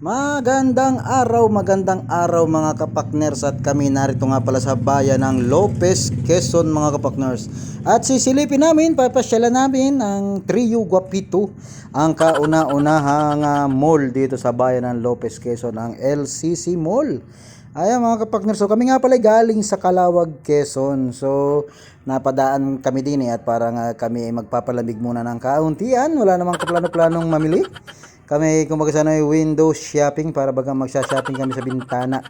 Magandang araw mga kapakners, at kami narito nga pala sa bayan ng Lopez, Quezon mga kapakners. At sisilipin namin, papasyalan namin ang Trio Guapito, ang kauna-unahang mall dito sa bayan ng Lopez, Quezon, ang LCC Mall. Ayan mga kapakners, so kami nga pala galing sa Calawag, Quezon. So napadaan kami din at parang kami ay magpapalamig muna ng kauntian. Wala namang kaplano-planong mamili. Kami kumbaga sana ay window shopping para bagang magsha-shopping kami sa bintana.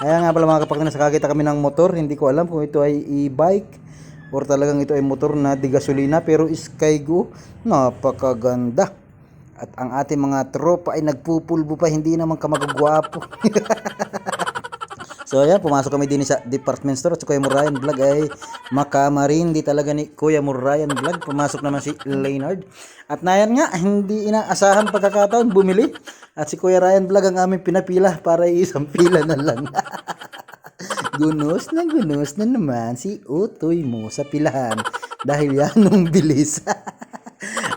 Ayan nga pala mga kapakners, nakakita kami ng motor. Hindi ko alam kung ito ay e-bike or talagang ito ay motor na di gasolina, pero Skygo. Napakaganda. At ang ating mga tropa ay nagpupulbo pa, hindi naman kamagagwapo. So ayan, pumasok kami din sa department store at si Kuya Murayan Vlog ay makamarin di talaga ni Kuya Murayan Vlog. Pumasok naman si Leonard. At nayan nga, hindi inaasahan pagkakataon, bumili. At si Kuya Ryan Vlog ang aming pinapila para isang pila na lang. Gunos na naman si Utoy mo sa pilahan dahil yan nung bilis.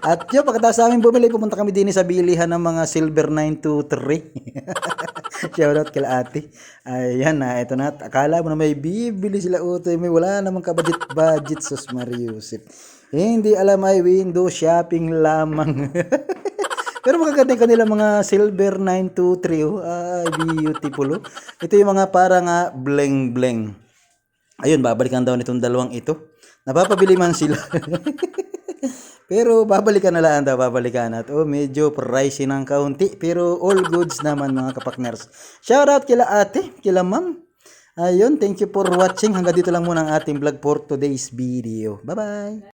At yun, pagkatapos sa amin bumili, pumunta kami din sa bilihan ng mga Silver 923. Shoutout kila ate. Ayan na, ito na. Akala mo na may bibili sila Utoy, may wala namang kabudget-budget sus Mariusip. Hindi alam ay window shopping lamang. Pero magaganda yung kanila mga Silver 923. Oh. Ay, beautiful. Oh. Ito yung mga parang bling-bling. Ayun, babalikan daw nitong dalawang ito. Napapabili man sila. Pero babalikan na lang daw, babalikan. At medyo pricey ng kaunti. Pero all goods naman mga kapakners. Shoutout kila ate, kila ma'am. Ayun, thank you for watching. Hanggang dito lang muna ang ating vlog for today's video. Bye-bye!